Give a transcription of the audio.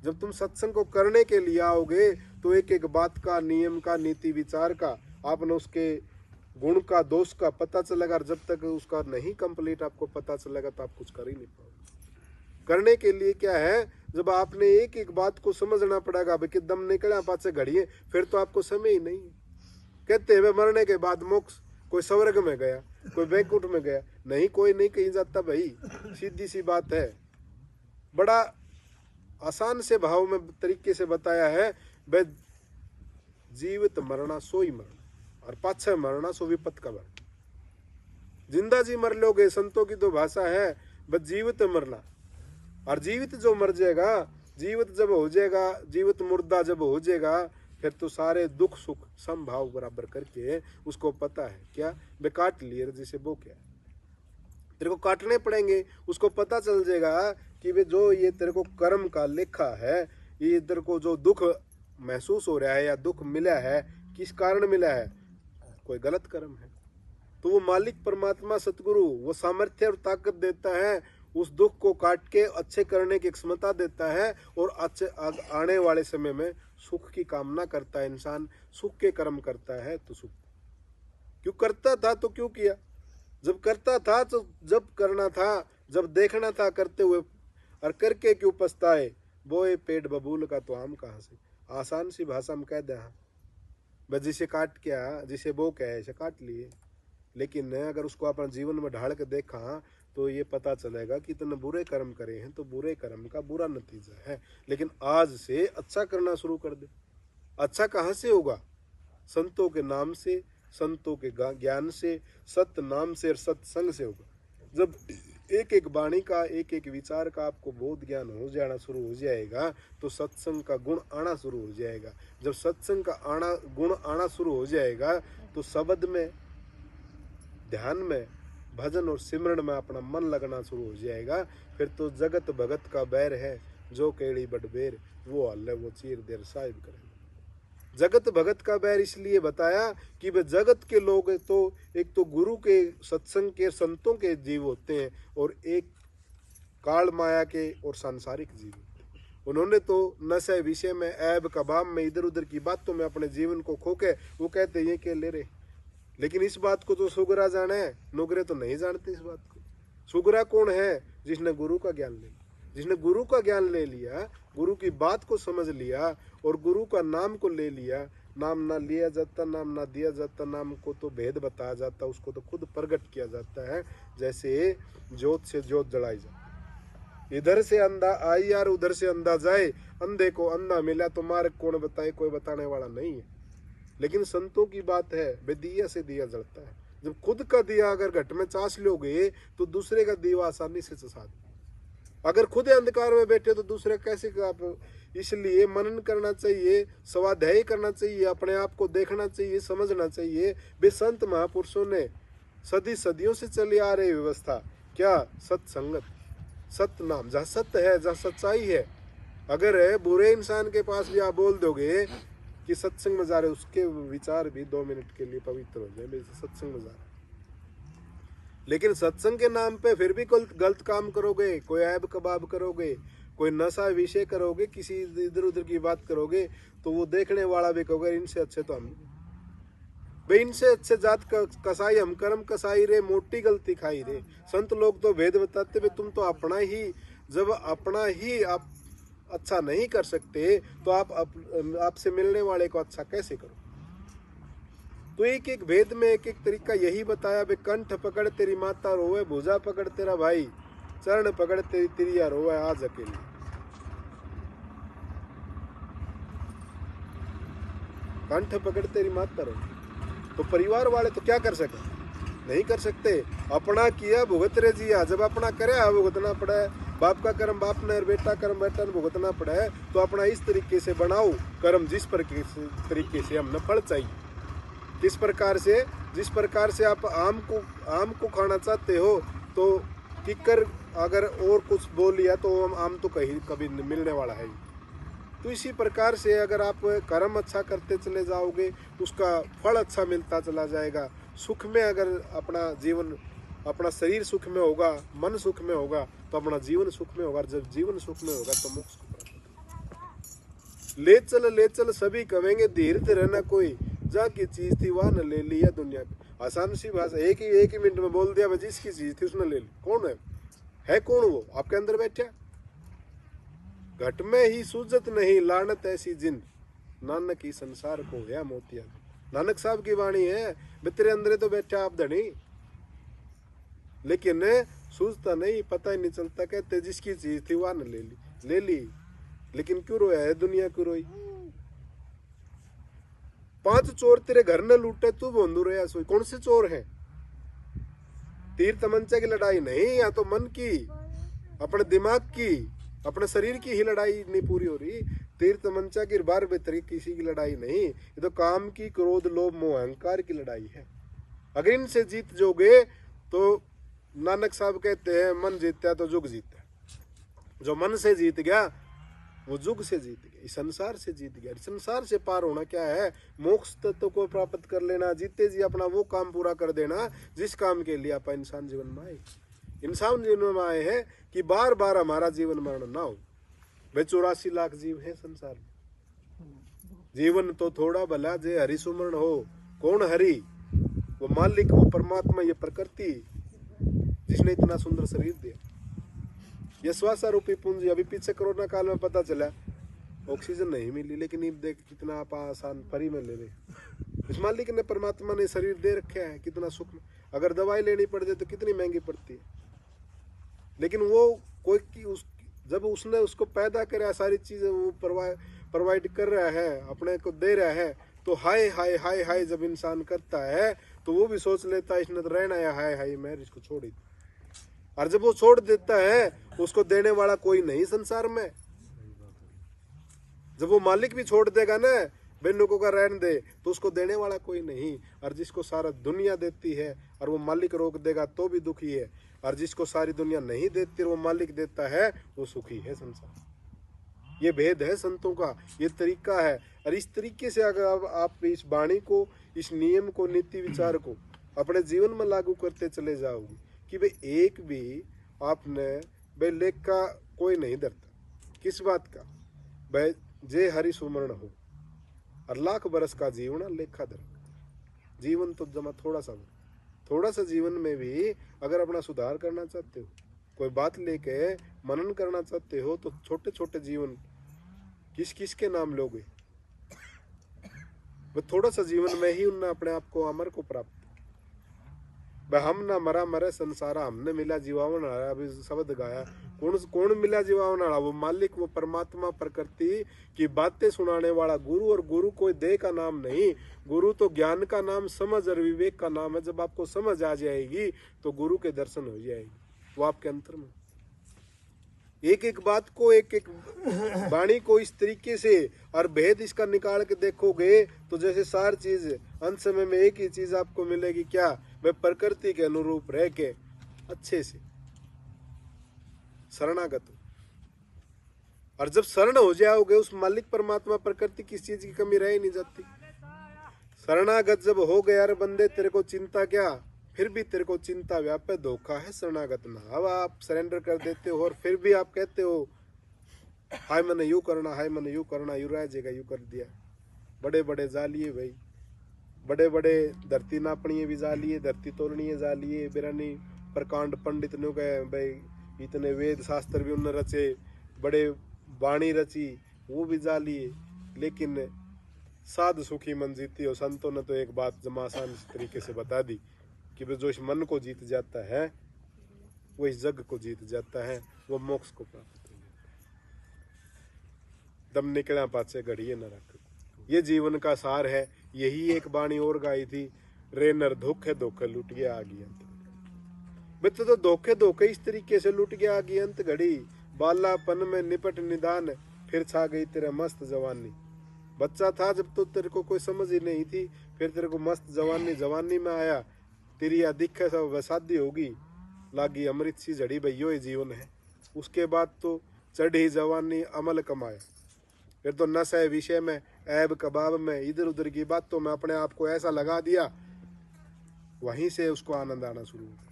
जब तुम सत्संग को करने के लिए आओगे तो एक एक बात का, नियम का, नीति विचार का, आपने उसके गुण का, दोष का पता चलेगा। और जब तक उसका नहीं कंप्लीट आपको पता चलेगा तो आप कुछ कर ही नहीं पाओगे। करने के लिए क्या है, जब आपने एक एक बात को समझना पड़ेगा। भाई कि दम निकला पाछे घड़िए, फिर तो आपको समय ही नहीं है। कहते हैं मरने के बाद मोक्ष, कोई स्वर्ग में गया, कोई वैकुंठ में गया, नहीं, कोई नहीं कहीं जाता भाई। सीधी सी बात है। बड़ा आसान से भाव में तरीके से बताया है। भाई जीवित मरना सो ही मरना, और पाछे मरना सो विपत का मरना। जिंदा जी मर लोगे, संतों की तो भाषा है बस जीवित मरना। और जीवित जो मर जाएगा, जीवित जब हो जाएगा, जीवित मुर्दा जब हो जाएगा, फिर तो सारे दुख सुख समभाव बराबर करके उसको पता है क्या, बे काट लिए जिसे वो क्या तेरे को काटने पड़ेंगे। उसको पता चल जाएगा कि वे जो ये तेरे को कर्म का लेखा है, ये तेरे को जो दुख महसूस हो रहा है या दुख मिला है, किस कारण मिला है, कोई गलत कर्म है। तो वो मालिक परमात्मा सतगुरु वो सामर्थ्य और ताकत देता है, उस दुख को काट के अच्छे करने की क्षमता देता है, और अच्छे आने वाले समय में सुख की कामना करता है। इंसान सुख के कर्म करता है तो सुख क्यों करता था, तो क्यों किया। जब करता था तो जब करना था, जब देखना था करते हुए, और करके क्यों पछताए। बोए पेट बबूल का तो आम कहाँ से। आसान सी भाषा में कह दे, बस जिसे काट क्या, जिसे वो क्या है, इसे काट लिए। लेकिन अगर उसको अपने जीवन में ढाल के देखा तो ये पता चलेगा कि इतने बुरे कर्म करे हैं तो बुरे कर्म का बुरा नतीजा है। लेकिन आज से अच्छा करना शुरू कर दे। अच्छा कहाँ से होगा, संतों के नाम से, संतों के ज्ञान से, सत्य नाम से और सत्संग से होगा। जब एक एक वाणी का, एक एक विचार का आपको बोध ज्ञान हो जाना शुरू हो जाएगा तो सत्संग का गुण आना शुरू हो जाएगा। जब सत्संग का गुण आना शुरू हो जाएगा तो शब्द में, ध्यान में, भजन और सिमरण में अपना मन लगना शुरू हो जाएगा। फिर तो जगत भगत का बैर है, जो केड़ी बडबेर, वो हल्ले वो चीर देर साहिब करे। जगत भगत का बैर इसलिए बताया कि वे जगत के लोग तो एक तो गुरु के, सत्संग के, संतों के जीव होते हैं, और एक काल माया के और सांसारिक जीव होते हैं। उन्होंने तो नशे विषय में, ऐब कबाब में, इधर उधर की बातों में अपने जीवन को खोके वो कहते ये के ले रहे। लेकिन इस बात को तो सुगरा जाने है, नुगरे तो नहीं जानते इस बात को। सुगरा कौन है, जिसने गुरु का ज्ञान ले लिया, जिसने गुरु का ज्ञान ले लिया, गुरु की बात को समझ लिया और गुरु का नाम को ले लिया। नाम ना लिया जाता, नाम ना दिया जाता, नाम को तो भेद बताया जाता, उसको तो खुद प्रकट किया जाता है। जैसे ज्योत से ज्योत जलाई जाती, इधर से अंधा आई यार उधर से अंधा जाए, अंधे को अंधा मिला तो मार्ग कौन बताए, कोई बताने वाला नहीं है। लेकिन संतों की बात है, वे दिया से दिया जलता है। जब खुद का दिया अगर घट में चास लोगे तो दूसरे का दिया आसानी से चसा दो। अगर खुद अंधकार में बैठे तो दूसरे कैसे आप। इसलिए मनन करना चाहिए, स्वाध्याय करना चाहिए, अपने आप को देखना चाहिए, समझना चाहिए। वे संत महापुरुषों ने सदियों से चली आ रही व्यवस्था क्या, सत्संगत, सत्य नाम, जहाँ सत्य है, जहाँ सच्चाई है। अगर बुरे इंसान के पास भी आप बोल दोगे कि सत्संग में जा रहे, उसके विचार भी 2 मिनट के लिए पवित्र हो जाए, सत्संग में जा रहे। लेकिन सत्संग के नाम पे फिर भी गलत काम करोगे, कोई ऐब कबाब करोगे, कोई नशा विषय करोगे, किसी इधर उधर की बात करोगे, तो वो देखने वाला भी कहोगे इनसे अच्छे तो हम, भाई इनसे अच्छे जात कसाई हम, कर्म कसाई रे, मोटी गलती खाई रे। संत लोग तो भेद बताते, तुम तो अपना ही, जब अपना ही आप अच्छा नहीं कर सकते तो आप आपसे मिलने वाले को अच्छा कैसे करो। तो एक एक भेद में एक एक तरीका यही बताया। बे कंठ पकड़ तेरी माता रोवे, भुजा पकड़ तेरा भाई, चरण पकड़ तेरी तिरिया रोवे आज अकेली। कंठ पकड़ तेरी माता रोवे, तो परिवार वाले तो क्या कर सके, नहीं कर सकते। अपना किया भुगत रे जिया, जब अपना करे भुगतना पड़ा है। बाप का कर्म बाप ने, बेटा कर्म बेटा ने भुगतना पड़ा है। तो अपना इस तरीके से बनाओ कर्म, जिस तरीके से हमने फल चाहिए। किस प्रकार से, जिस प्रकार से आप आम को खाना चाहते हो तो किकर अगर और कुछ बोल लिया तो आम तो कभी मिलने वाला है। तो इसी प्रकार से अगर आप कर्म अच्छा करते चले जाओगे तो उसका फल अच्छा मिलता चला जाएगा। सुख में अगर अपना जीवन, अपना शरीर सुख में होगा, मन सुख में होगा तो अपना जीवन सुख में होगा। जब जीवन सुख में होगा तो मोक्ष को प्राप्त होगा। ले चल सभी कहेंगे, धीरज रहना कोई, जा की चीज थी वहां न ले ली है दुनिया की। आसान सी भाषा, एक ही मिनट में बोल दिया, जिसकी चीज थी उसने ले ली। कौन है कौन वो आपके अंदर बैठा? घट में ही सूझत नहीं लानत ऐसी जिन, नानक ही संसार को है मोतिया। नानक साहब की वाणी है, तेरे अंदर तो बैठा आप धनी, लेकिन सूझता नहीं, पता ही नहीं चलता। कहते जिसकी चीज थी वह न ले ली। लेकिन क्यों रोया है दुनिया, क्यों रोई? 5 चोर तेरे घर न लूटे, तू बोंदू रोया सोई। कौन से चोर हैं? तीर तमंचे की लड़ाई नहीं, या तो मन की, अपने दिमाग की, अपने शरीर की ही लड़ाई नहीं पूरी हो रही। तीर तमंचा की बार बेतरी किसी की लड़ाई नहीं, ये तो काम की, क्रोध, लोभ, मोह, अहंकार की लड़ाई है। अगर इनसे जीत जोगे तो नानक साहब कहते हैं, मन जीतता तो जुग जीता। जो मन से जीत गया वो जुग से जीत गया, इस संसार से जीत गया। संसार से पार होना क्या है? मोक्ष तत्व को प्राप्त कर लेना, जीते जी अपना वो काम पूरा कर देना जिस काम के लिए आप इंसान जीवन में आए। इंसान जीवन में आए हैं कि बार बार हमारा जीवन मरण ना हो। वे 84 लाख जीव है संसार में। जीवन तो थोड़ा भला जे हरि सुमरण हो। कौन हरि? वो मालिक, वो परमात्मा, ये प्रकृति जिसने इतना सुंदर शरीर दिया। ये श्वास रूपी पूंजी। अभी पीछे कोरोना काल में पता चला ऑक्सीजन नहीं मिली, लेकिन अब देख कितना आप आसान फ्री में ले रहे। इस मालिक ने, परमात्मा ने शरीर दे रखा है, कितना सुख में। अगर दवाई लेनी पड़ जाए तो कितनी महंगी पड़ती है, लेकिन वो कोई जब उसने उसको पैदा करा, सारी चीजें वो प्रोवाइड कर रहा है, अपने को दे रहा है, तो हाय हाय हाय हाय जब इंसान करता है तो वो भी सोच लेता है इसने तो रहना है, हाय हाय मैं इसको छोड़ ही। और जब वो छोड़ देता है, उसको देने वाला कोई नहीं संसार में। जब वो मालिक भी छोड़ देगा ना, बेनुको का रहने दे, तो उसको देने वाला कोई नहीं। और जिसको सारा दुनिया देती है और वो मालिक रोक देगा तो भी दुखी है, और जिसको सारी दुनिया नहीं देती और वो मालिक देता है वो सुखी है संसार। ये भेद है संतों का, ये तरीका है। और इस तरीके से अगर आप इस वाणी को, इस नियम को, नीति विचार को अपने जीवन में लागू करते चले जाओगे कि भाई एक भी आपने भाई लेख का कोई नहीं डरता। किस बात का? भाई जे हरि सुमरण हो और लाख बरस का जीवन लेखा दर। जीवन तो जमा थोड़ा सा जीवन में भी अगर अपना सुधार करना चाहते हो, कोई बात लेके मनन करना चाहते हो, तो छोटे छोटे जीवन किस किस के नाम लोगे? वो थोड़ा सा जीवन में ही उनने अपने आप को अमर को प्राप्त। हम ना मरा मरे संसारा, हमने मिला जीवावन हारा। अभी शब्द गाया, कौन मिला जीवावन हारा? वो मालिक, वो परमात्मा, प्रकृति की बातें सुनाने वाला गुरु। और गुरु कोई देह का नाम नहीं, गुरु तो ज्ञान का नाम, समझ और विवेक का नाम है। जब आपको समझ आ जाएगी तो गुरु के दर्शन हो जाएगी, वो आपके अंतर में। एक एक बात को, एक एक वाणी को इस तरीके से और भेद इसका निकाल के देखोगे तो जैसे सारी चीज अंत समय में एक ही चीज आपको मिलेगी। क्या? वे प्रकृति के अनुरूप रह के अच्छे से शरणागत हो। और जब शरण हो जाओगे उस मालिक परमात्मा प्रकृति, किस चीज की कमी रह ही नहीं जाती। शरणागत जब हो गया, अरे बंदे तेरे को चिंता क्या, फिर भी तेरे को चिंता व्यापे, धोखा है शरणागत ना। अब आप सरेंडर कर देते हो और फिर भी आप कहते हो हाय मैंने यूं करना, हाय मैंने यूं करना, यूं रह जाएगा, यूं कर दिया। बड़े बड़े जालिए भाई, बड़े बड़े धरती नापणिए भी जालिए, धरती तोलनीय जालिए, बिरानी प्रकांड पंडित ने कहे भाई इतने वेद शास्त्र भी उन्होंने रचे, बड़े वाणी रची, वो भी जालिए। लेकिन साध सुखी मन जीती हो। संतों ने तो एक बात जमा आसान तरीके से बता दी कि जो इस मन को जीत जाता है वो इस जग को जीत जाता है, वो मोक्ष को प्राप्त हो जाता है। दम निकला पाछे घड़िए न रख, ये जीवन का सार है। यही एक बाणी और गाई थी, रे नर धोखे धोखे लुट गया आगी अंत। मित्र तो धोखे धोखे इस तरीके से लुट गया आगी अंत घड़ी। बालापन में निपट निदान, फिर छा गई तेरे मस्त जवानी। बच्चा था जब तो तेरे को कोई समझ ही नहीं थी, फिर तेरे को मस्त जवानी में आया, तेरी अधिक सब शादी होगी, लागी अमृत सी जड़ी, भैयो ये जीवन है। उसके बाद तो चढ़ी जवानी अमल कमाया, फिर तो नशे विषय में, ऐब कबाब में, इधर उधर की बातों में अपने आप को ऐसा लगा दिया, वहीं से उसको आनंद आना शुरू हुआ।